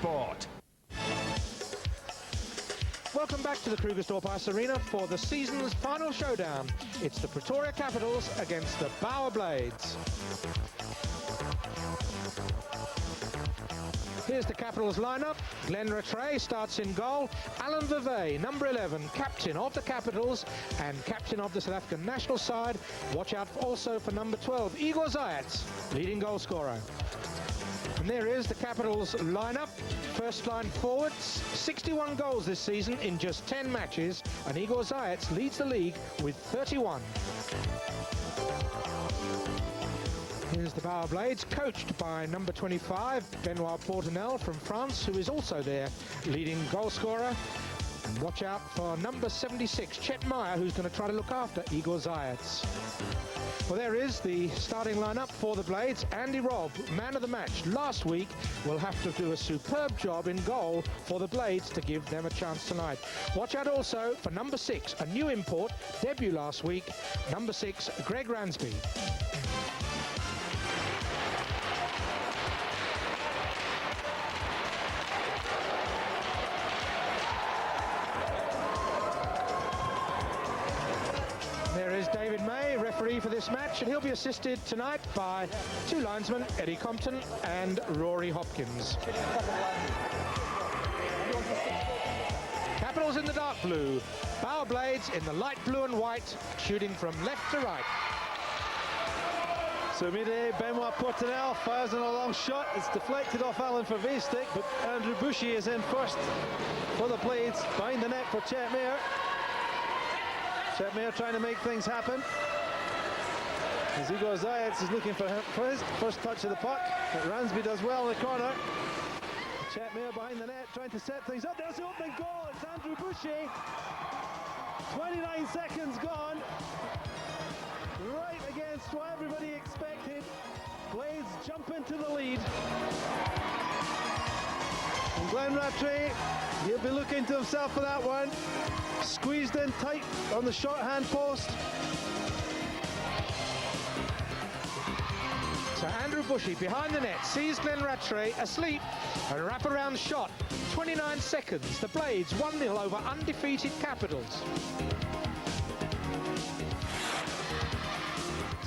Sport. Welcome back to the Krugersdorp Ice Arena for the season's final showdown. It's the Pretoria Capitals against the Bower Blades. Here's the Capitals lineup. Glenn Rattray starts in goal. Alan Vevey, number 11, captain of the Capitals and captain of the South African national side. Watch out also for number 12, Igor Zayats, leading goal scorer. And there is the Capitals lineup. First line forwards, 61 goals this season in just 10 matches, and Igor Zayats leads the league with 31. Here's the Bower Blades, coached by number 25, Benoit Portinel from France, who is also their leading goal scorer. And watch out for number 76, Chet Meyer, who's going to try to look after Igor Zayats. Well, there is the starting lineup for the Blades. Andy Robb, man of the match last week, will have to do a superb job in goal for the Blades to give them a chance tonight. Watch out also for number 6, a new import, debut last week, number 6, Greg Ransby. There is David May, referee for this match, and he'll be assisted tonight by two linesmen, Eddie Compton and Rory Hopkins. Capitals in the dark blue, Bower Blades in the light blue and white, shooting from left to right. So immediately Benoit Portinel fires in a long shot. It's deflected off Alan Vervey's stick, but Andrew Bushy is in first for the Blades, behind the net for Chet Meyer. Chet Meyer trying to make things happen. As Igor Zayats is looking for his first touch of the puck, but Ransby does well in the corner. Chet Meyer behind the net trying to set things up. There's the opening goal. It's Andrew Bushy. 29 seconds gone. Right against what everybody expected. Blades jump into the lead. And Glenn Rattray, he'll be looking to himself for that one. Squeezed in tight on the shorthand post. So Andrew Bushy behind the net sees Glenn Rattray asleep, and wraparound shot. 29 seconds. The Blades 1-0 over undefeated Capitals.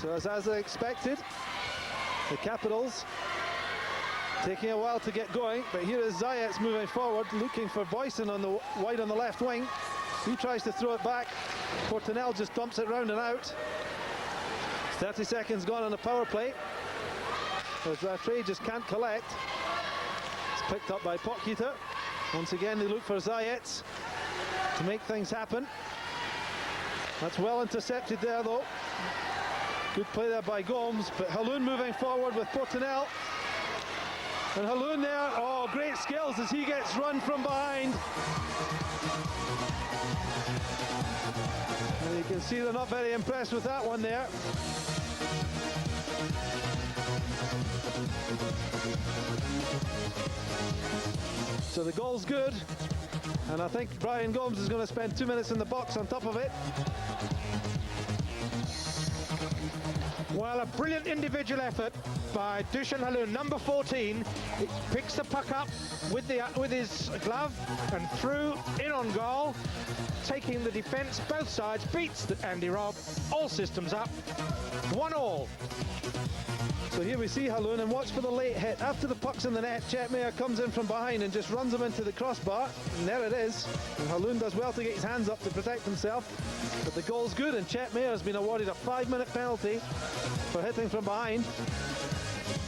So as I expected, the Capitals taking a while to get going, but here is Zayats moving forward, looking for Boyson on the wide on the left wing. He tries to throw it back. Portinel just dumps it round and out. 30 seconds gone on the power play. As Rattray just can't collect. It's picked up by Potgieter. Once again, they look for Zayats to make things happen. That's well intercepted there, though. Good play there by Gomes, but Haloon moving forward with Portinel. And Haloon there, oh, great skills as he gets run from behind. And you can see they're not very impressed with that one there. So the goal's good, and I think Brian Gomes is going to spend 2 minutes in the box on top of it. Well, a brilliant individual effort by Dushan Haloon, number 14. He picks the puck up with his glove and through in on goal, taking the defence both sides, beats Andy Robb. All systems up, 1-1. So here we see Haloon, and watch for the late hit. After the puck's in the net, Chet Meyer comes in from behind and just runs him into the crossbar, and there it is. And Haloon does well to get his hands up to protect himself, but the goal's good, and Chet Meyer has been awarded a 5-minute penalty for hitting from behind.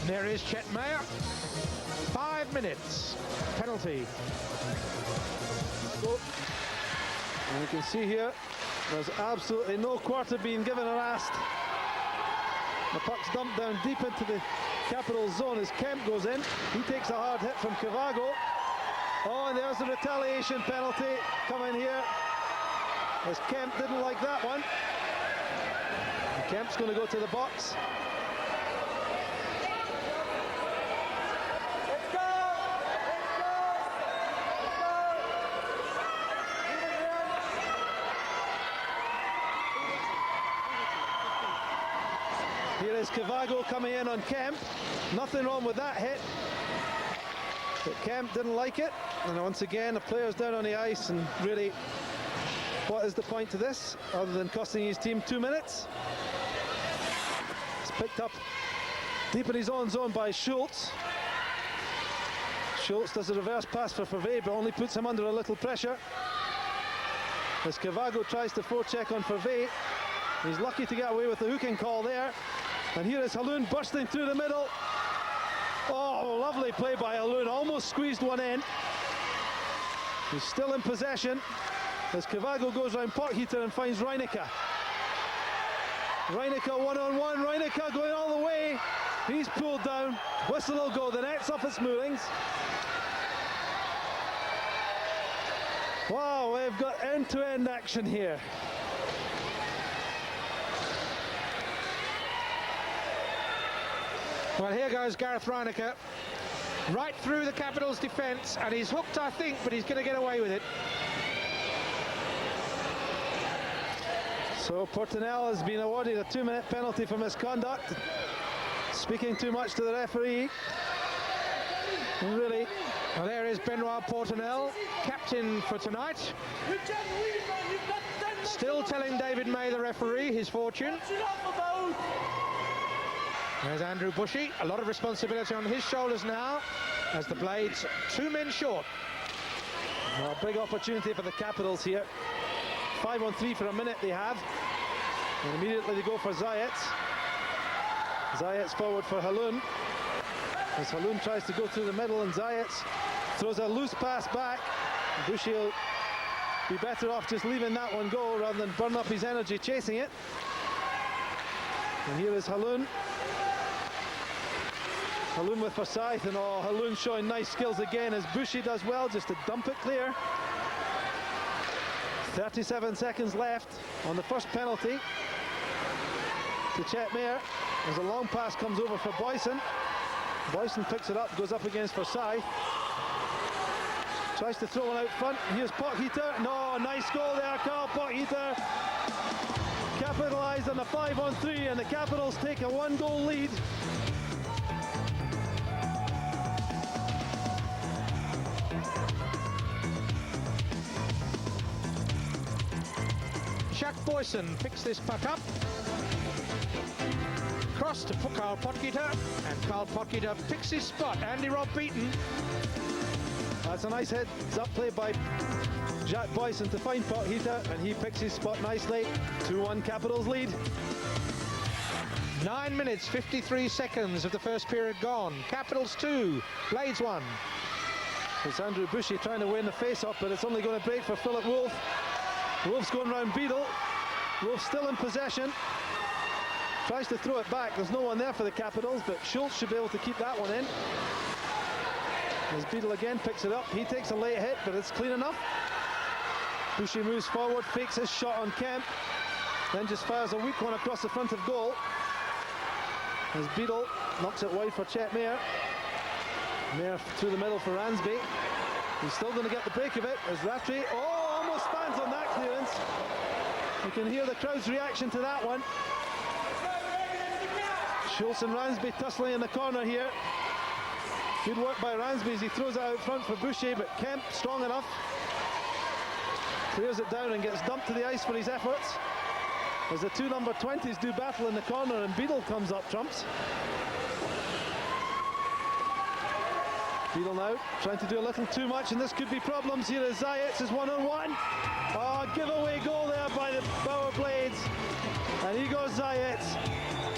And there is Chet Meyer, 5 minutes penalty. And you can see here, there's absolutely no quarter being given or asked. The puck's dumped down deep into the Capitals zone as Kemp goes in. He takes a hard hit from Kavago. Oh, and there's the retaliation penalty coming here, as Kemp didn't like that one. And Kemp's going to go to the box. Here is Kavago coming in on Kemp. Nothing wrong with that hit. But Kemp didn't like it, and once again the players down on the ice, and really, what is the point to this other than costing his team 2 minutes? It's picked up deep in his own zone by Schultz. Schultz does a reverse pass for Fervé, but only puts him under a little pressure. As Cavago tries to forecheck on Fervé, he's lucky to get away with the hooking call there. And here is Haloun bursting through the middle. Oh, lovely play by Haloun, almost squeezed one in. He's still in possession as Cavago goes round Potheater and finds Reinicke. Reinicke one-on-one, Reinicke going all the way. He's pulled down, whistle will go, the net's off its moorings. Wow, we've got end-to-end action here. Well, here goes Gareth Reinicke, right through the Capitals' defence, and he's hooked, I think, but he's going to get away with it. So Portinel has been awarded a 2-minute penalty for misconduct, speaking too much to the referee. And really, well, there is Benoit Portinel, captain for tonight, still telling David May, the referee, his fortune. There's Andrew Bushy, a lot of responsibility on his shoulders now, as the Blades 2 men short. Well, a big opportunity for the Capitals here. 5-on-3 for a minute they have, and immediately they go for Zayats. Zayats forward for Haloun, as Haloun tries to go through the middle, and Zayats throws a loose pass back. Bushy will be better off just leaving that one go rather than burn up his energy chasing it. And here is Haloun. Haloun with Forsyth, and oh, Haloun showing nice skills again as Bushy does well just to dump it clear. 37 seconds left on the first penalty to Chet Mayer as a long pass comes over for Boyson. Boyson picks it up, goes up against Forsyth. Tries to throw one out front. Here's Potheater. No, nice goal there, Carl Potheater. Capitalised on the 5-on-3, and the Capitals take a 1-goal lead. Jacques Boyson picks this puck up. Cross to Carl Potheater, and Carl Potheater picks his spot. Andy Robb beaten. That's a nice heads-up play by Jacques Boyson to find Potheater, and he picks his spot nicely. 2-1 Capitals lead. 9 minutes, 53 seconds of the first period gone. Capitals 2, Blades 1. It's Andrew Bushy trying to win the face-off, but it's only going to break for Philip Wolf. Wolf's going round Beadle. Wolf still in possession. Tries to throw it back. There's no one there for the Capitals, but Schultz should be able to keep that one in. As Beadle again picks it up. He takes a late hit, but it's clean enough. Bushy moves forward, fakes his shot on Kemp, then just fires a weak one across the front of goal. As Beadle knocks it wide for Chet Mayer. Mayer through the middle for Ransby. He's still going to get the break of it as Rattray, almost stands on that clearance. You can hear the crowd's reaction to that one. Schultz and Ransby tussling in the corner here. Good work by Ransby as he throws it out front for Boucher, but Kemp strong enough. Clears it down and gets dumped to the ice for his efforts. As the two number 20s do battle in the corner, and Beadle comes up trumps. Beadle now trying to do a little too much, and this could be problems here as Zayats is one-on-one. Oh, giveaway goal there by the Bauer Blades. And Igor Zayats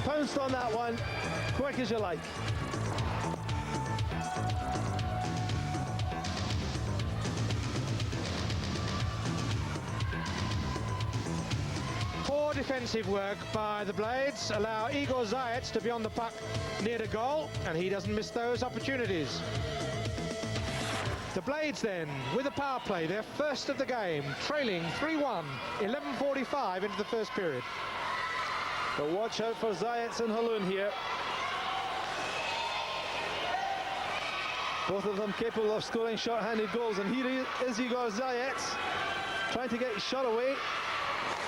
pounced on that one, quick as you like. Poor defensive work by the Blades allow Igor Zayats to be on the puck near the goal, and he doesn't miss those opportunities. The Blades then, with a power play, their first of the game, trailing 3-1, 11:45 into the first period. But watch out for Zayats and Haloun here. Both of them capable of scoring short-handed goals, and here is Igor Zayats trying to get his shot away.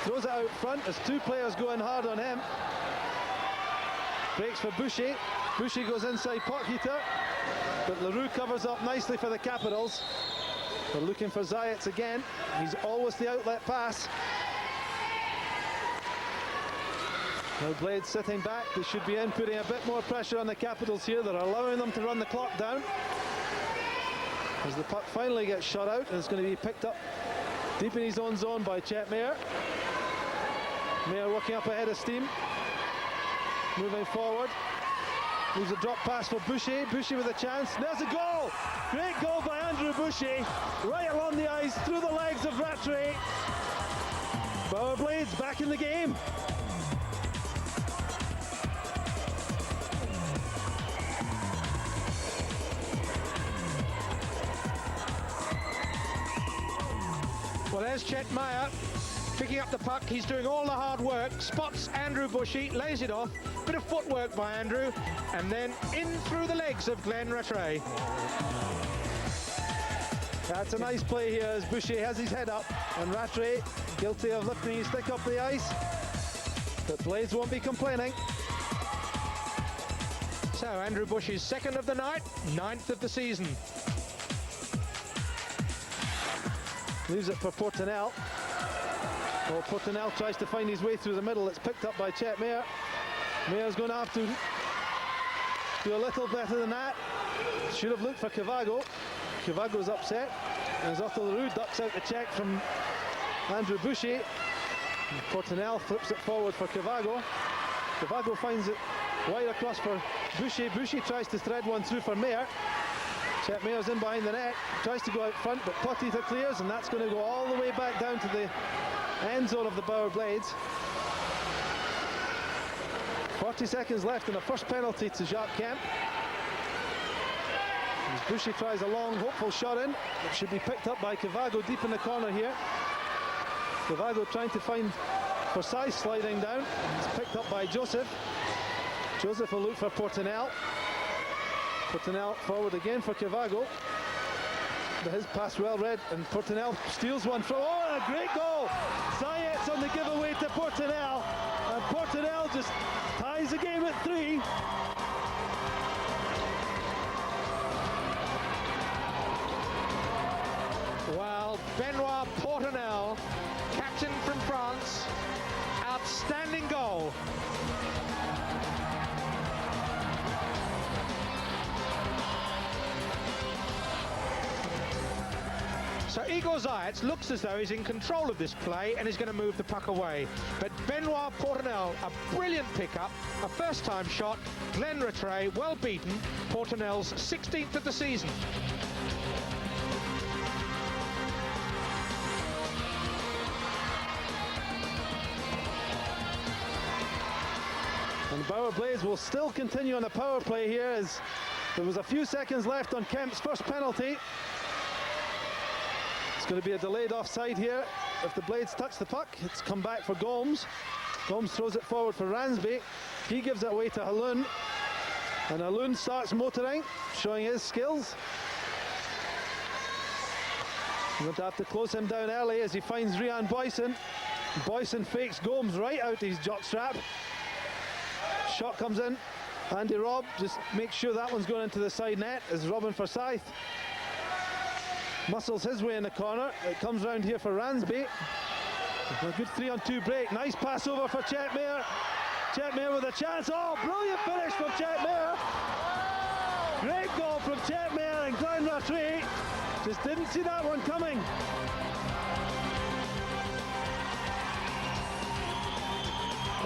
Throws it out front as two players go in hard on him. Breaks for Boucher. Boucher goes inside Potheater. but Leroux covers up nicely for the Capitals. They're looking for Zayats again. He's always the outlet pass. Now Blades sitting back. They should be in, putting a bit more pressure on the Capitals here. They're allowing them to run the clock down. As the puck finally gets shot out, and it's going to be picked up deep in his own zone by Chet Mayer. Mayer working up ahead of steam. Moving forward. Leaves a drop pass for Boucher. Boucher with a chance. There's a goal! Great goal by Andrew Boucher. Right along the ice, through the legs of Rattray. Bauer Blades back in the game. Well, there's Chet Mayer picking up the puck. He's doing all the hard work. Spots Andrew Bushy, lays it off. Bit of footwork by Andrew, and then in through the legs of Glenn Rattray. That's a nice play here as Boucher has his head up, and Rattray guilty of lifting his stick up the ice. But Blades won't be complaining. So Andrew Bushy's second of the night, 9th of the season. Leaves it for Portinel. Well, Portinel tries to find his way through the middle. It's picked up by Chet Mayer. Mayer's going to have to do a little better than that. Should have looked for Cavago. Cavago's upset. As Otto Leroux ducks out the check from Andrew Boucher. Portinel flips it forward for Cavago. Cavago finds it wide across for Boucher. Boucher tries to thread one through for Mayer. Chet Mayer's in behind the net, tries to go out front, but Potita clears, and that's going to go all the way back down to the end zone of the Bauer Blades. 40 seconds left and the first penalty to Jacques Kemp. As Boucher tries a long, hopeful shot in, it should be picked up by Cavago deep in the corner here. Cavago trying to find Forsyth sliding down. It's picked up by Joseph. Joseph will look for Portinel. Portinel forward again for Cavago. But his pass well read, and Portinel steals one from, oh, a great goal! Zayats on the giveaway to Portinel, and Portinel just ties the game at 3. Well, Benoit Portinel, captain from France, outstanding goal. So Igor Zayats looks as though he's in control of this play and is going to move the puck away. But Benoit Portinel, a brilliant pickup, a first-time shot. Glenn Rattray, well beaten. Portinel's 16th of the season. And the Bauer Blades will still continue on the power play here as there was a few seconds left on Kemp's first penalty. It's going to be a delayed offside here. If the Blades touch the puck, it's come back for Gomes. Gomes throws it forward for Ransby. He gives it away to Haloun. And Haloun starts motoring, showing his skills. We're going to have to close him down early as he finds Rian Boyson. Boyson fakes Gomes right out his jockstrap. Shot comes in. Andy Robb just makes sure that one's going into the side net as Robin Forsyth muscles his way in the corner. It comes round here for Ransby. A good 3-on-2 break. Nice pass over for Chet Mayer. Chet Mayer with a chance. Oh, brilliant finish from Chet Mayer. Great goal from Chet Mayer and Glenn Rattray. Just didn't see that one coming.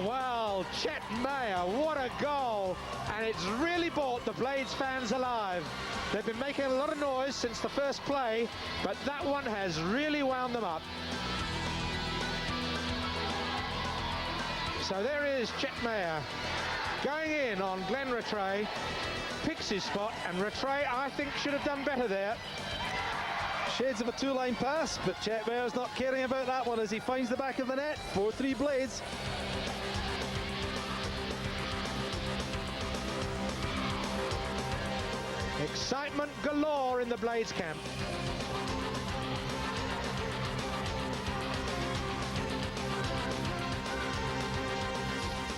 Well, Chet Mayer, what a goal. And it's really brought the Blades fans alive. They've been making a lot of noise since the first play, but that one has really wound them up. So there is Chet Mayer going in on Glenn Rattray, picks his spot, and Rattray, I think, should have done better there. Shades of a two-line pass, but Chet Mayer's not caring about that one as he finds the back of the net. 4-3 Blades. Excitement galore in the Blades camp.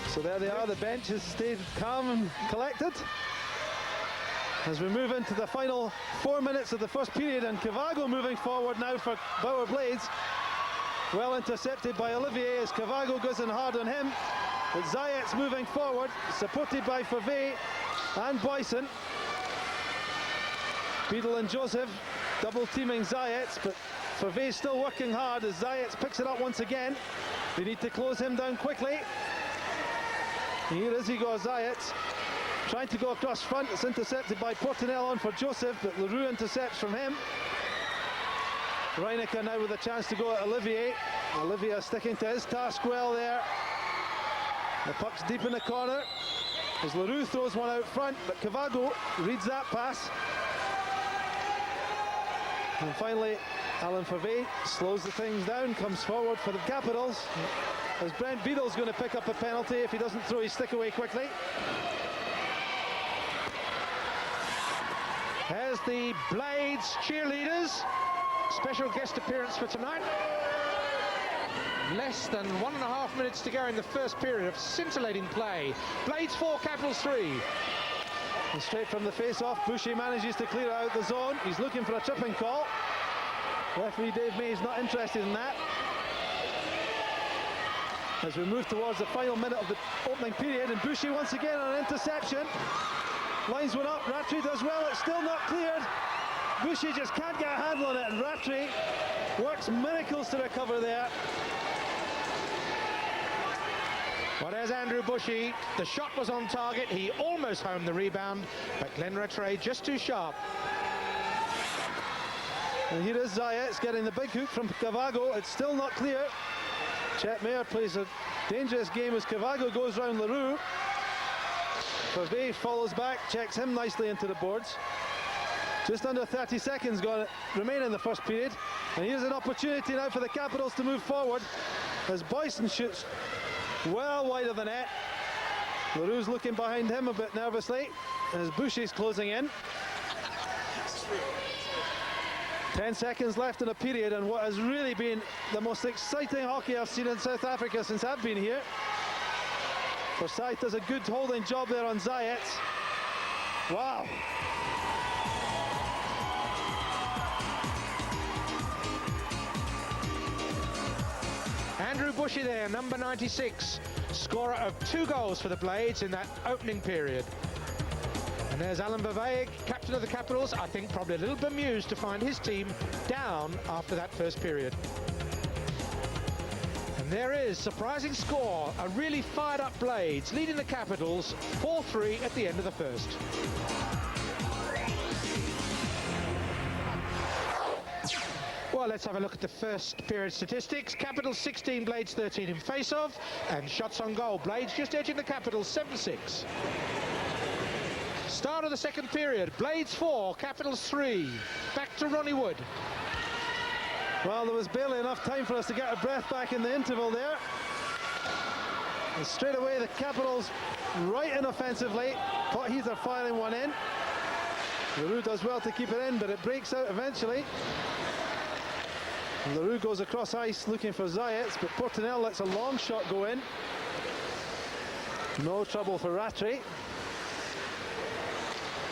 So there they are, the bench has stayed calm and collected. As we move into the final 4 minutes of the first period, and Kavago moving forward now for Bauer Blades. Well intercepted by Olivier as Kavago goes in hard on him. But Zayat's moving forward, supported by Fauvet and Boyson. Beadle and Joseph double teaming Zayat, but Fauvet still working hard as Zayat picks it up once again. They need to close him down quickly. Here is Igor Zayat trying to go across front. It's intercepted by Portinel on for Joseph, but Leroux intercepts from him. Reinecker now with a chance to go at Olivier. Olivier sticking to his task well there. The puck's deep in the corner as Leroux throws one out front, but Kavago reads that pass. And finally, Alan Fauvet slows the things down, comes forward for the Capitals, as Brent Beadle's going to pick up a penalty if he doesn't throw his stick away quickly. As the Blades cheerleaders, special guest appearance for tonight. Less than 1.5 minutes to go in the first period of scintillating play. Blades 4, Capitals 3. And straight from the face-off, Boucher manages to clear out the zone. He's looking for a tripping call. Referee Dave May is not interested in that. As we move towards the final minute of the opening period, and Boucher once again on an interception. Lines one up, Rattray does well, it's still not cleared. Boucher just can't get a handle on it, and Rattray works miracles to recover there. Well, there's Andrew Bushy. The shot was on target. He almost homed the rebound, but Glenn Rattray just too sharp. And here is Zayat getting the big hook from Kavago. It's still not clear. Chet Mayer plays a dangerous game as Kavago goes round Leroux. Fauvet follows back, checks him nicely into the boards. Just under 30 seconds remain in the first period. And here's an opportunity now for the Capitals to move forward as Boyson shoots well wide of the net. Leroux's looking behind him a bit nervously as Boucher's closing in. 10 seconds left in a period, and what has really been the most exciting hockey I've seen in South Africa since I've been here. Forsyth does a good holding job there on Zayat. Wow. Andrew Bushy there, number 96, scorer of 2 goals for the Blades in that opening period. And there's Alan Fauvet, captain of the Capitals, I think probably a little bemused to find his team down after that first period. And there is surprising score, a really fired up Blades leading the Capitals 4-3 at the end of the first. Well, let's have a look at the first period statistics. Capitals 16, Blades 13 in face-off, and shots on goal. Blades just edging the Capitals 7-6. Start of the second period, Blades 4, Capitals 3. Back to Ronnie Wood. Well, there was barely enough time for us to get our breath back in the interval there. And straight away, the Capitals right in offensively. Potteether firing one in. Leroux does well to keep it in, but it breaks out eventually. And Leroux goes across ice looking for Zayat, but Portinel lets a long shot go in. No trouble for Rattray.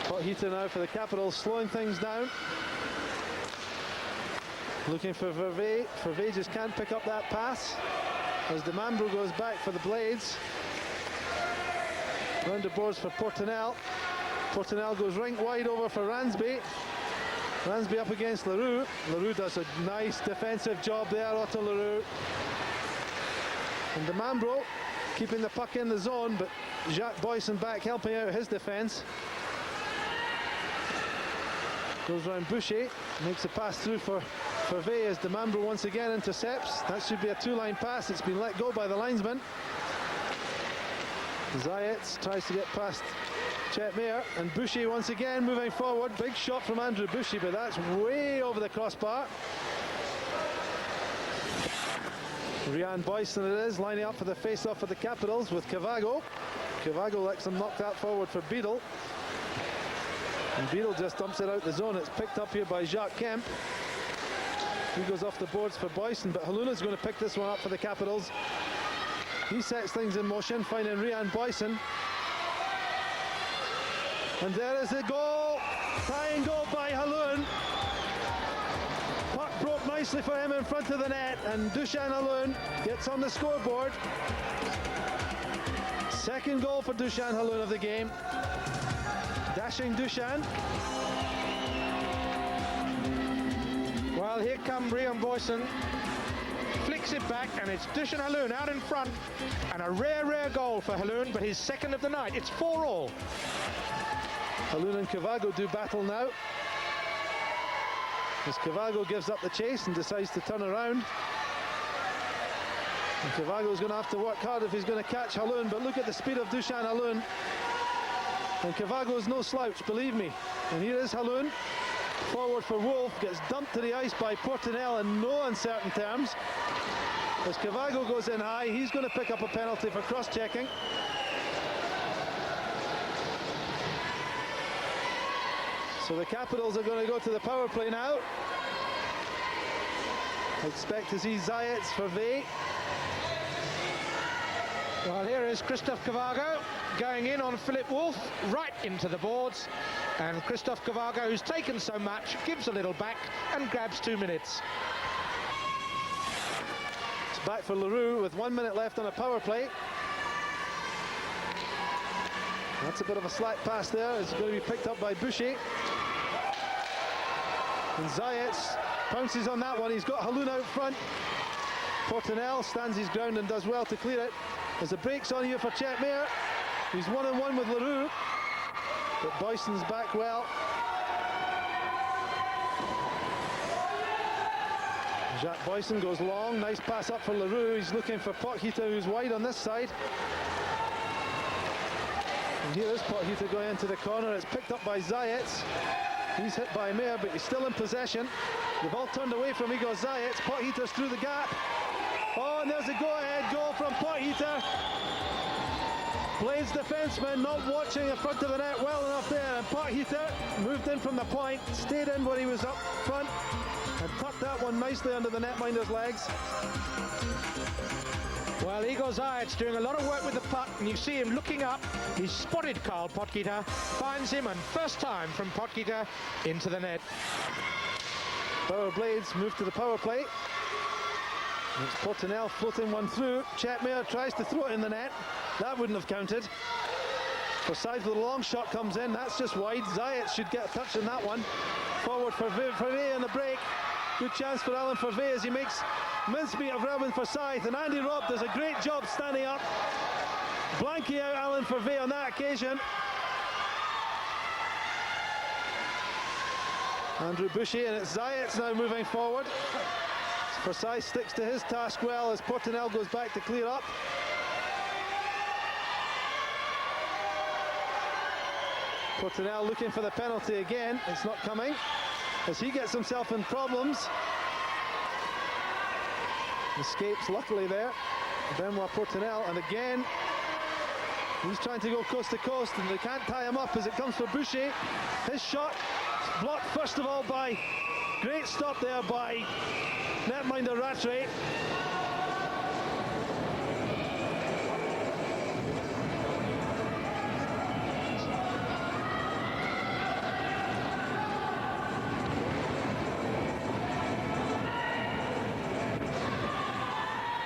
Potteether now for the Capitals, slowing things down. Looking for Fauvet. Fauvet just can't pick up that pass as Demambro goes back for the Blades. Round the boards for Portinel. Portinel goes rink wide over for Ransby. Ransby up against Leroux. Leroux does a nice defensive job there, Otto Leroux. And Demambro keeping the puck in the zone, but Jacques Boyson back helping out his defense. Goes round Boucher, makes a pass through for Fauvet as Demambro once again intercepts. That should be a 2-line pass. It's been let go by the linesman. Zayat tries to get past Chet Mayer, and Boucher once again moving forward. Big shot from Andrew Boucher, but that's way over the crossbar. Rian Boyson it is, lining up for the face-off for the Capitals with Kavago. Kavago lets him knock that forward for Beadle. And Beadle just dumps it out the zone. It's picked up here by Jacques Kemp. He goes off the boards for Boyson, but Haluna's going to pick this one up for the Capitals. He sets things in motion, finding Rian Boyson. And there is the goal Tying goal by Haloun. Puck broke nicely for him in front of the net, and Dushan Haloun gets on the scoreboard. Second goal for Dushan Haloun of the game. Dashing Dushan. Well, here come Rian Boyson. Flicks it back, and it's Dushan Haloun out in front. And a rare goal for Haloun, but his second of the night. It's 4-all. Haloun and Kavago do battle now, as Kavago gives up the chase and decides to turn around. And Kavago's going to have to work hard if he's going to catch Haloun, but look at the speed of Dushan Haloun. And Kavago's no slouch, believe me. And here is Haloun, forward for Wolf, gets dumped to the ice by Portinel in no uncertain terms. As Kavago goes in high, he's going to pick up a penalty for cross-checking. So the Capitals are going to go to the power play now. I expect to see Zayats for Vey. Well, here is Christoph Kavago going in on Philip Wolf, right into the boards. And Christoph Kavago, who's taken so much, gives a little back and grabs 2 minutes. It's back for Leroux with 1 minute left on a power play. That's a bit of a slack pass there. It's going to be picked up by Boucher. And Zayats pounces on that one. He's got Haloun out front. Portinel stands his ground and does well to clear it. As the break's on here for Chet Mayer. He's 1-on-1 with Leroux. But Boyson's back well. Jacques Boyson goes long. Nice pass up for Leroux. He's looking for Pothita, who's wide on this side. And here is Pothita going into the corner. It's picked up by Zayats. He's hit by Mayer, but he's still in possession. They've all turned away from Igor Zayats. Pothita's through the gap. Oh, and there's a go-ahead goal from Pothita. Blades defenseman not watching in front of the net well enough there, and Pothita moved in from the point, stayed in where he was up front, and tucked that one nicely under the netminder's legs. Well, Igor Zayats doing a lot of work with the puck, and you see him looking up. He's spotted Karl Pothita, finds him, and first time from Pothita into the net. Bauer Blades move to the power play. It's Portinel floating one through. Chet Mayer tries to throw it in the net. That wouldn't have counted. Forsyth with a long shot comes in. That's just wide. Zayats should get a touch on that one. Forward for Vey on the break. Good chance for Alan Fervey as he makes mincemeat of Robin Forsyth. And Andy Robb does a great job standing up, blanking out Alan Fervey on that occasion. Andrew Boucher, and it's Zayats now moving forward. Forsyth sticks to his task well as Portinel goes back to clear up. Portinel looking for the penalty again. It's not coming as he gets himself in problems. Escapes luckily there, Benoit Portinel, and again he's trying to go coast to coast and they can't tie him up as it comes for Boucher. His shot blocked first of all by, great stop there by netminder Rattray.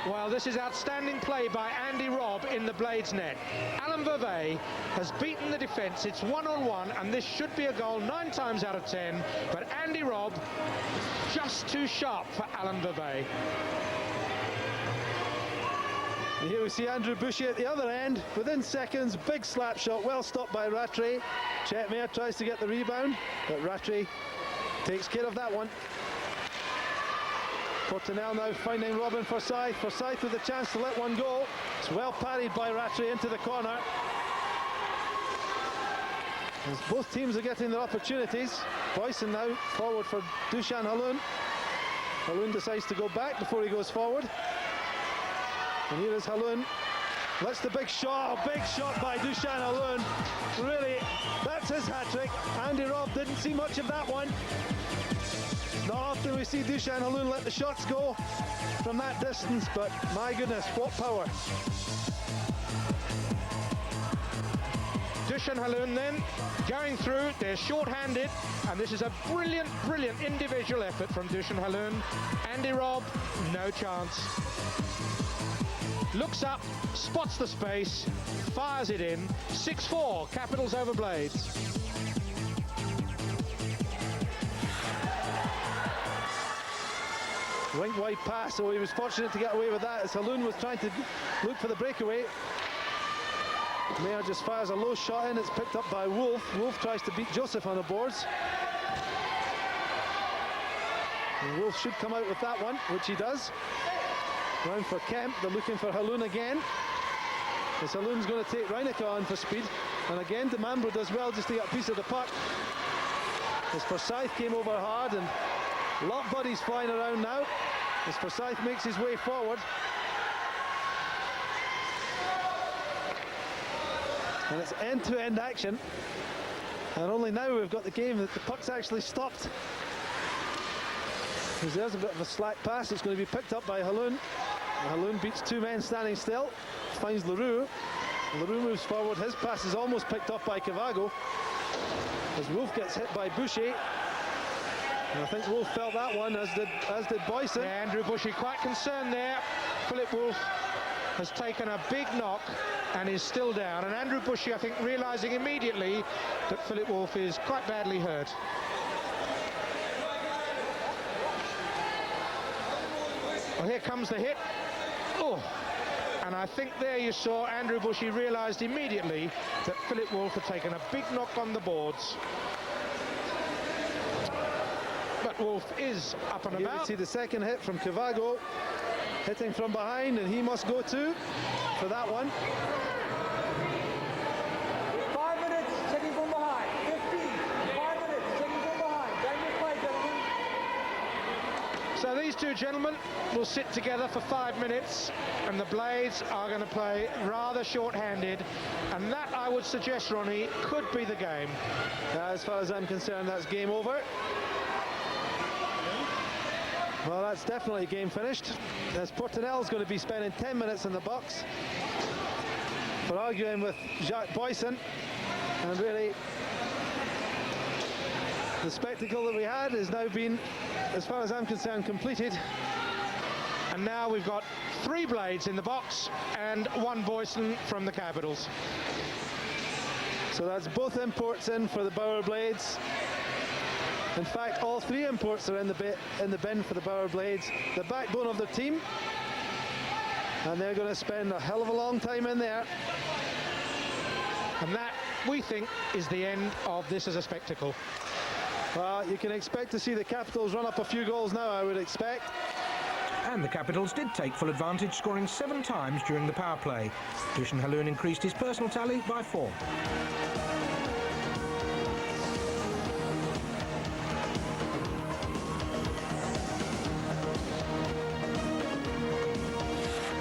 Well, this is outstanding play by Andy Robb in the Blades net. Alan Vervey has beaten the defence. It's 1-on-1, and this should be a goal 9 times out of 10. But Andy Robb just too sharp for Alan Vervey. And here we see Andrew Boucher at the other end. Within seconds, big slap shot, well stopped by Rattray. Chet Mayer tries to get the rebound, but Rattray takes care of that one. Portinel now finding Robin Forsyth. Forsyth with a chance to let one go. It's well parried by Rattray into the corner. As both teams are getting their opportunities. Boyson now forward for Dushan Haloun. Haloun decides to go back before he goes forward. And here is Haloun. That's the big shot. A big shot by Dushan Haloun. Really, that's his hat-trick. Andy Robb didn't see much of that one. Not often we see Dushan Haloun let the shots go from that distance, but my goodness, what power. Dushan Haloon then going through. They're short-handed, and this is a brilliant, brilliant individual effort from Dushan Haloon. Andy Robb, no chance. Looks up, spots the space, fires it in. 6-4, Capitals over Blades. Wing wide pass, so he was fortunate to get away with that as Haloon was trying to look for the breakaway. Mayer just fires a low shot in, it's picked up by Wolf. Wolf tries to beat Joseph on the boards. And Wolf should come out with that one, which he does. Round for Kemp, they're looking for Haloon again. As Haloon's going to take Reinecke on for speed. And again, Demambro does well just to get a piece of the puck. As Forsyth came over hard, and a lot of buddies flying around now. As Forsyth makes his way forward. And it's end-to-end action. And only now we've got the game that the puck's actually stopped. Because there's a bit of a slack pass. It's going to be picked up by Haloon. Haloon beats two men standing still. Finds Leroux. Leroux moves forward. His pass is almost picked up by Cavago. As Wolf gets hit by Boucher. And I think Wolf felt that one, as did Boyson. Yeah, Andrew Bushy quite concerned there. Philip Wolf has taken a big knock and is still down. And Andrew Bushy, I think, realising immediately that Philip Wolf is quite badly hurt. Well, here comes the hit. Oh, and I think there you saw Andrew Bushy realised immediately that Philip Wolf had taken a big knock on the boards. But Wolf is up and You about. can see the second hit from Cavago, hitting from behind, and he must go too for that one. 5 minutes, checking from behind. 15. 5 minutes, checking from behind. Time to play, gentlemen. So these two gentlemen will sit together for 5 minutes, and the Blades are going to play rather short-handed, and that, I would suggest, Ronnie, could be the game. As far as I'm concerned, that's game over. Well, that's definitely game finished, as Portinel's going to be spending 10 minutes in the box for arguing with Jacques Boyson. And really, the spectacle that we had has now been, as far as I'm concerned, completed. And now we've got 3 Blades in the box and 1 Boyson from the Capitals. So that's both imports in for the Bauer Blades. In fact, all 3 imports are in the bin for the Bauer Blades, the backbone of their team. And they're going to spend a hell of a long time in there. And that, we think, is the end of this as a spectacle. Well, you can expect to see the Capitals run up a few goals now, I would expect. And the Capitals did take full advantage, scoring 7 times during the power play. Dushan Haloon increased his personal tally by 4.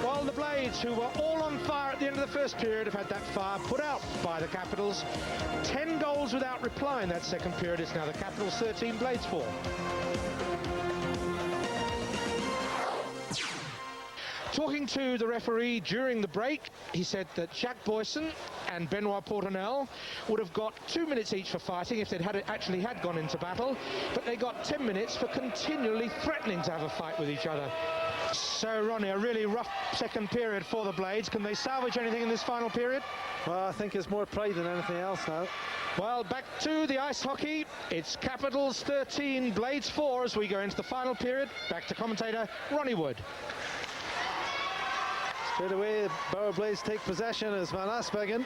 While the Blades, who were all on fire at the end of the first period, have had that fire put out by the Capitals. 10 goals without reply in that second period. It's now the Capitals 13, Blades 4. Talking to the referee during the break, he said that Jacques Boyson and Benoit Portinel would have got 2 minutes each for fighting if they'd actually had gone into battle, but they got 10 minutes for continually threatening to have a fight with each other. So, Ronnie, a really rough second period for the Blades. Can they salvage anything in this final period? Well, I think it's more pride than anything else now. Well, back to the ice hockey. It's Capitals 13, Blades 4 as we go into the final period. Back to commentator Ronnie Wood. Straight away, Bauer Blades take possession as Van Aspegen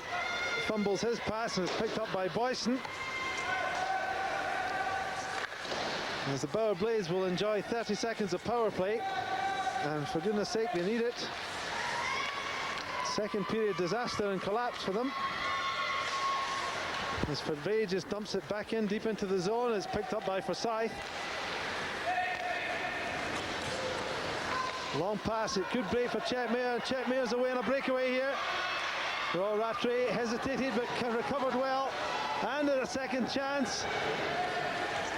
fumbles his pass and is picked up by Boyson. As the Bauer Blades will enjoy 30 seconds of power play, and for goodness sake, they need it. Second period disaster and collapse for them. As Fabray just dumps it back in deep into the zone, it's picked up by Forsyth. Long pass, it could break for Chet Mayer. Chet Mayer's away on a breakaway here. Well, Rattray hesitated but recovered well. And a second chance.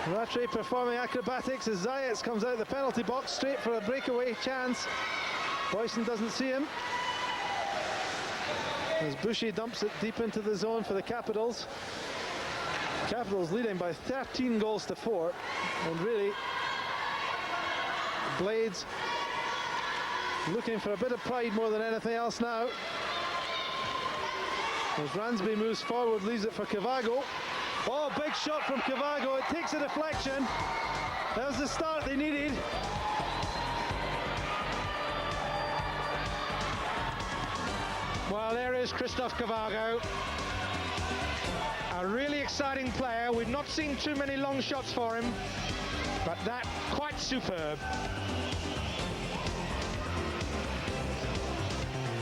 Rattray performing acrobatics as Zayats comes out of the penalty box straight for a breakaway chance. Boyson doesn't see him. As Bushy dumps it deep into the zone for the Capitals. Capitals leading by 13 goals to 4. And really, Blades looking for a bit of pride more than anything else now. As Ransby moves forward, leaves it for Cavago. Oh, big shot from Cavago. It takes a deflection. That was the start they needed. Well, there is Christoph Cavago. A really exciting player. We've not seen too many long shots for him, but that quite superb.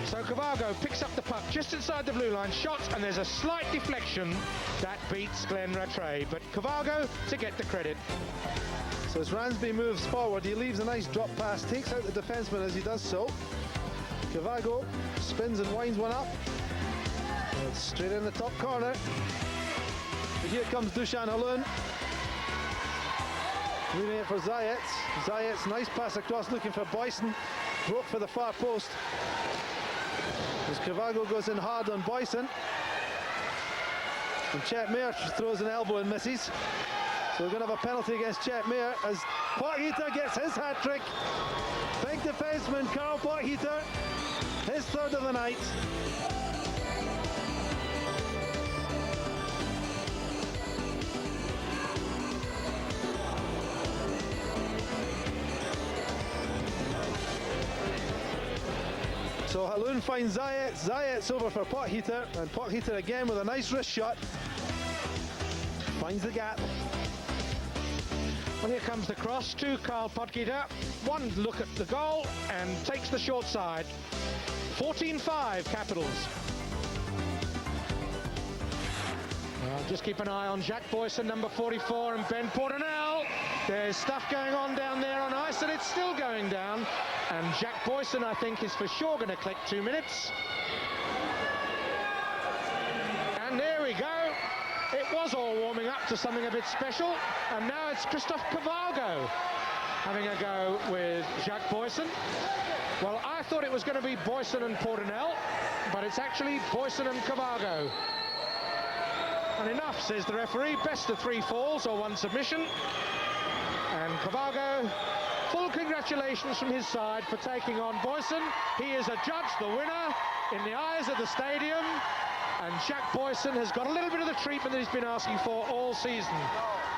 So Cavago picks up the puck just inside the blue line, shots, and there's a slight deflection that beats Glenn Rattray, but Cavago to get the credit. So as Ransby moves forward, he leaves a nice drop pass, takes out the defenseman as he does so. Cavago spins and winds one up. And it's straight in the top corner. But here comes Dusan Halun. Leaving it for Zayats. Zayats, nice pass across looking for Boyson. Broke for the far post. As Cavago goes in hard on Boyson. And Chet Mayer throws an elbow and misses. So we're going to have a penalty against Chet Mayer as Potheater gets his hat-trick. Big defenseman Carl Potheater, his third of the night. So Halun finds Zayats. Zayats over for Potheater, and Potheater again with a nice wrist shot. Finds the gap. Well, here comes the cross to Carl Potheater. One look at the goal and takes the short side. 14-5 Capitals. Well, just keep an eye on Jacques Boyson, number 44, and Ben Portinel. There's stuff going on down there on ice, and it's still going down. And Jacques Boyson, I think, is for sure going to click 2 minutes. And there we go. It was all warming up to something a bit special, and now it's Christoph Cavago having a go with Jacques Boyson. Well, I thought it was going to be Boyson and Portinel, but it's actually Boyson and Cavago. And enough, says the referee. Best of 3 falls or 1 submission. And Cavago, full congratulations from his side for taking on Boyson. He is adjudged the winner in the eyes of the stadium. And Jacques Boyson has got a little bit of the treatment that he's been asking for all season.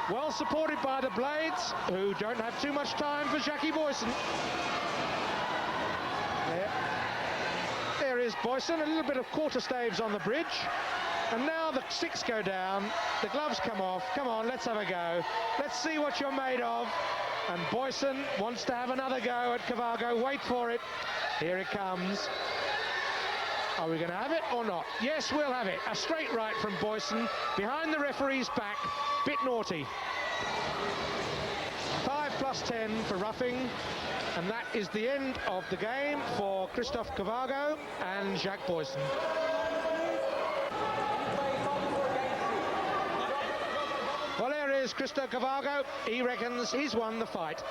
Well supported by the Blades, who don't have too much time for Jackie Boyson. There is Boyson, a little bit of quarter staves on the bridge. And now the sticks go down, the gloves come off. Come on, let's have a go. Let's see what you're made of. And Boyson wants to have another go at Cavago. Wait for it. Here it comes. Are we going to have it or not? Yes, we'll have it. A straight right from Boyson, behind the referee's back. Bit naughty. 5+10 for roughing. And that is the end of the game for Christoph Cavago and Jacques Boyson. Well, there is Christoph Cavago. He reckons he's won the fight.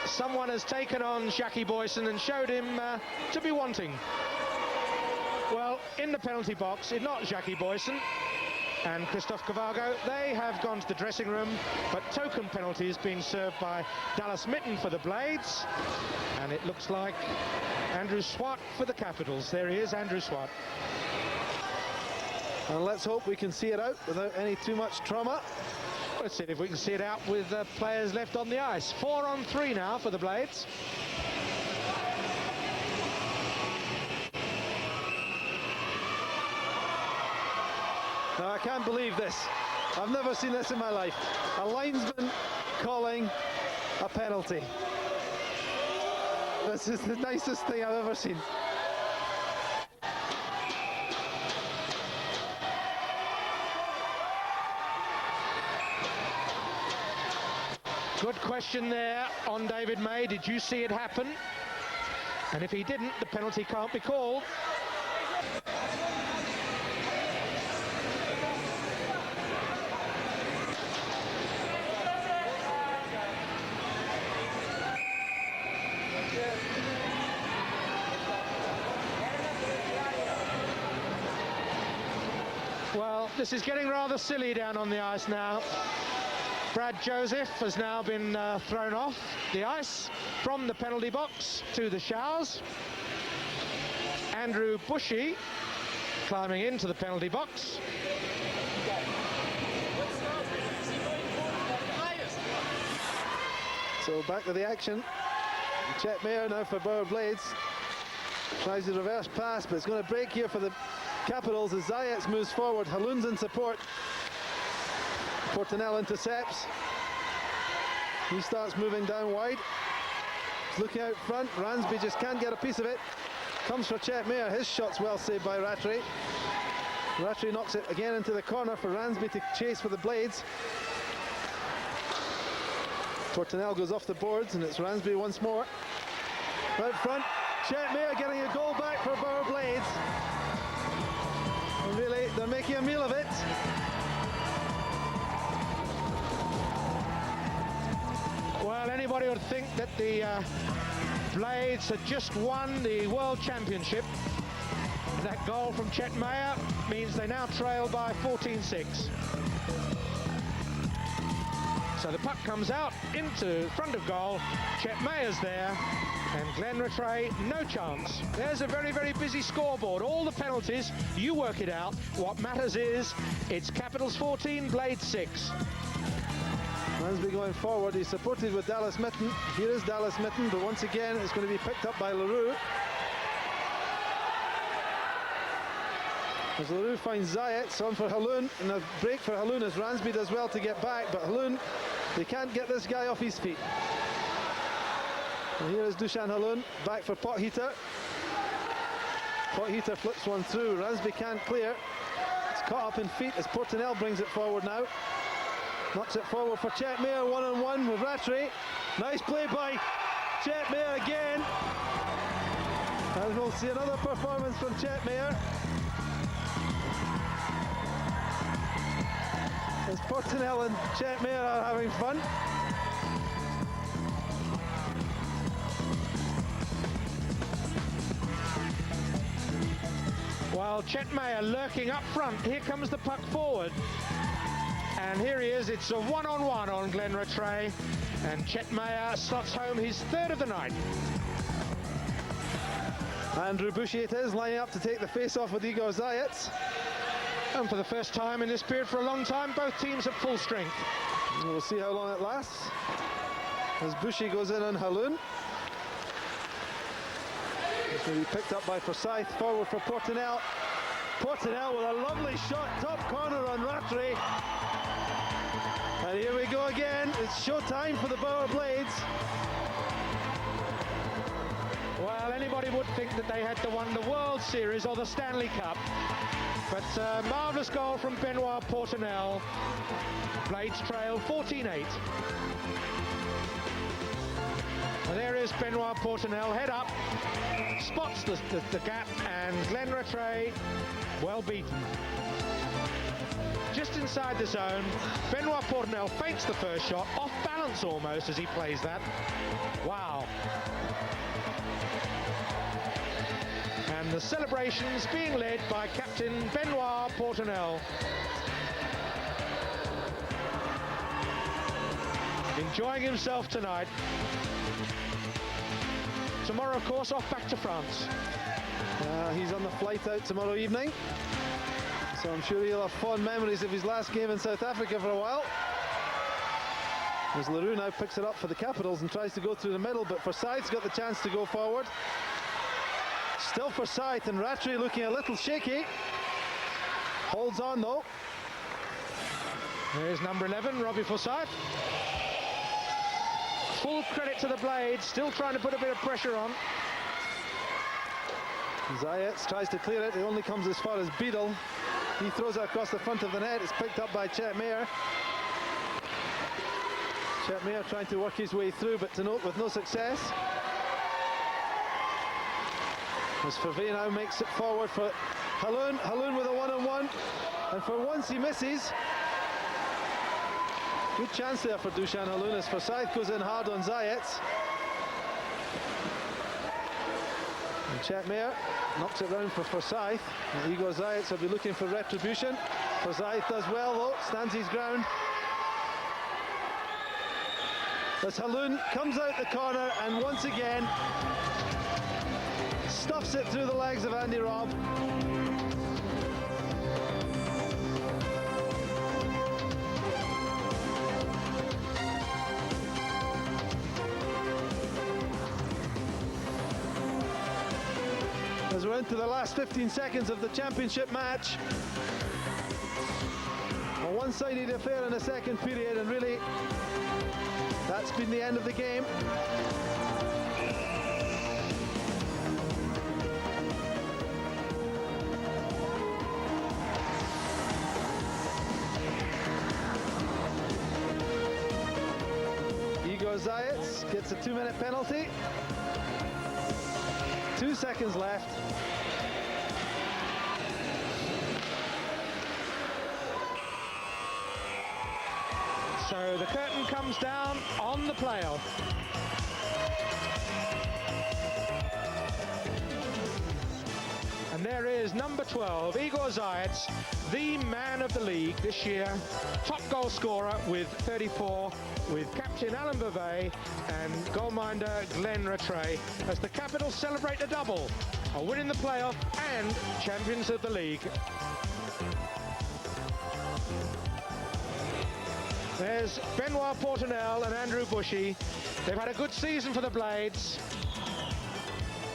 Someone has taken on Jackie Boyson and showed him to be wanting. Well, in the penalty box, it's not Jackie Boyson and Christoph Cavago. They have gone to the dressing room, but token penalties being served by Dallas Mitten for the Blades. And it looks like Andrew Swart for the Capitals. There he is, Andrew Swart. And let's hope we can see it out without any too much trauma. Let's see if we can see it out with players left on the ice. 4-on-3 now for the Blades. Now, I can't believe this. I've never seen this in my life. A linesman calling a penalty. This is the nicest thing I've ever seen. Good question there on David May. Did you see it happen? And if he didn't, the penalty can't be called. this is getting rather silly down on the ice now. Brad Joseph has now been thrown off the ice from the penalty box to the showers. Andrew Bushy climbing into the penalty box. So back to the action. Chet Mayer now for Bower Blades. Tries the reverse pass, but it's going to break here for the Capitals as Zayats moves forward. Haloon's in support. Portinel intercepts. He starts moving down wide. He's looking out front. Ransby just can't get a piece of it. Comes for Chet Mayer. His shot's well saved by Rattray. Rattray knocks it again into the corner for Ransby to chase for the Blades. Portinel goes off the boards and it's Ransby once more. Out front, Chet Mayer getting a goal back for Bower Blades. And really, they're making a meal of it. Well, anybody would think that the Blades had just won the World Championship. And that goal from Chet Mayer means they now trail by 14-6. So the puck comes out into front of goal. Chet Mayer's there, and Glenn Rattray, no chance. There's a very, very busy scoreboard. All the penalties, you work it out. What matters is it's Capitals 14, Blades 6. Ransby going forward. He's supported with Dallas Mitten. Here is Dallas Mitten, but once again it's going to be picked up by LaRue. As LaRue finds Zayats on for Haloon, and a break for Haloon as Ransby does well to get back, but Haloon, they can't get this guy off his feet. And here is Dushan Haloon, back for Potheater. Potheater flips one through, Ransby can't clear. It's caught up in feet as Portinel brings it forward now. Knocks it forward for Chet Mayer, one-on-one with Rattray. Nice play by Chet Mayer again. And we'll see another performance from Chet Mayer. As Portinel and Chet Mayer are having fun. Well, Chet Mayer lurking up front. Here comes the puck forward. And here he is. It's a one-on-one on Glenn Rattray. And Chet Mayer slots home his third of the night. Andrew Bushy it is, lining up to take the face-off with Igor Zayats. And for the first time in this period for a long time, both teams at full strength. And we'll see how long it lasts. As Bushy goes in on Haloon. It's going to be picked up by Forsyth, forward for Portinel. Portinel with a lovely shot, top corner on Rattray. And here we go again, it's showtime for the Bower Blades. Well, anybody would think that they had to win the World Series or the Stanley Cup. But a marvellous goal from Benoit Portinel. Blades trail 14-8. Well, there is Benoit Portinel, head up, spots the gap, and Glenn Rattray, well beaten. Just inside the zone, Benoit Portinel feints the first shot, off balance almost as he plays that. Wow. And the celebrations being led by Captain Benoit Portinel. Enjoying himself tonight. Tomorrow, of course, off back to France. He's on the flight out tomorrow evening. So I'm sure he'll have fond memories of his last game in South Africa for a while. As LaRue now picks it up for the Capitals and tries to go through the middle, but Forsyth's got the chance to go forward. Still Forsyth, and Rattray looking a little shaky. Holds on though. There's number 11, Robbie Forsyth. Full credit to the Blades, still trying to put a bit of pressure on. Zayats tries to clear it, it only comes as far as Beadle. He throws it across the front of the net, it's picked up by Chet Mayer. Chet Mayer trying to work his way through, but with no success. As Favre now makes it forward for Haloon. Haloon with a one-on-one, and for once he misses. Good chance there for Dushan Haloon as Forsyth goes in hard on Zayats. And Chetmere knocks it round for Forsyth. And Igor Zayats will be looking for retribution. Forsyth does well though, stands his ground. As Haloon comes out the corner and once again stuffs it through the legs of Andy Robb. As we're into the last 15 seconds of the championship match. A one-sided affair in the second period, and really that's been the end of the game. Igor Zayats gets a 2-minute penalty. 2 seconds left. So the curtain comes down on the playoff. And there is number 12, Igor Zayats, the man of the league this year, top goal scorer with 34, with captain Alan Bavay and goalminder Glenn Rattray, as the Capitals celebrate a double, a win in the playoff and champions of the league. There's Benoit Portinel and Andrew Bushy. They've had a good season for the Blades.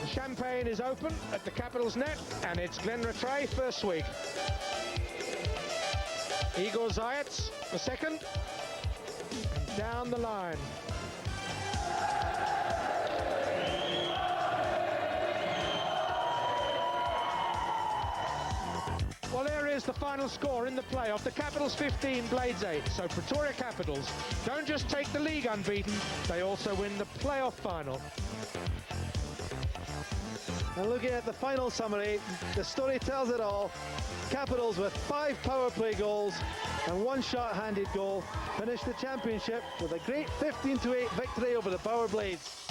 The champagne is open at the Capitals net, and it's Glenn Rattray first week. Igor Zayats the second. And down the line. Well, there is the final score in the playoff. The Capitals 15, Blades 8. So Pretoria Capitals don't just take the league unbeaten, they also win the playoff final. And looking at the final summary, the story tells it all. Capitals with 5 power play goals and 1 short-handed goal finished the championship with a great 15-8 victory over the Power Blades.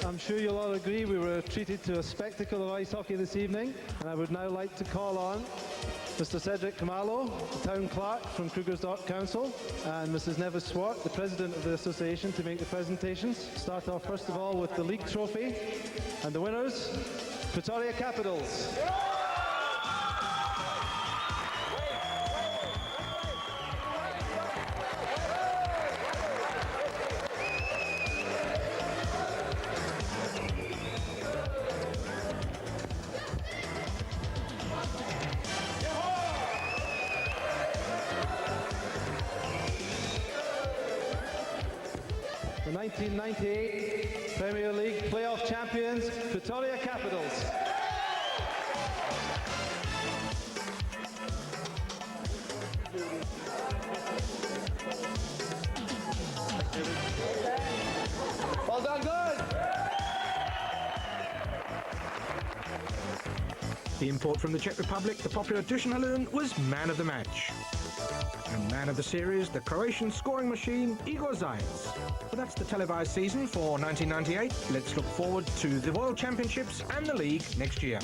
I'm sure you'll all agree we were treated to a spectacle of ice hockey this evening, and I would now like to call on Mr. Cedric Kamalo, the Town Clerk from Krugersdorp Council, and Mrs. Nevis Swart, the President of the Association, to make the presentations. Start off first of all with the league trophy, and the winners, Pretoria Capitals. The 1998 Premier League playoff champions, Pretoria Capitals. Well done, good. The import from the Czech Republic, the popular Dusan Haloon, was man of the match. And man of the series, the Croatian scoring machine, Igor Zayats. Well, that's the televised season for 1998. Let's look forward to the World Championships and the league next year.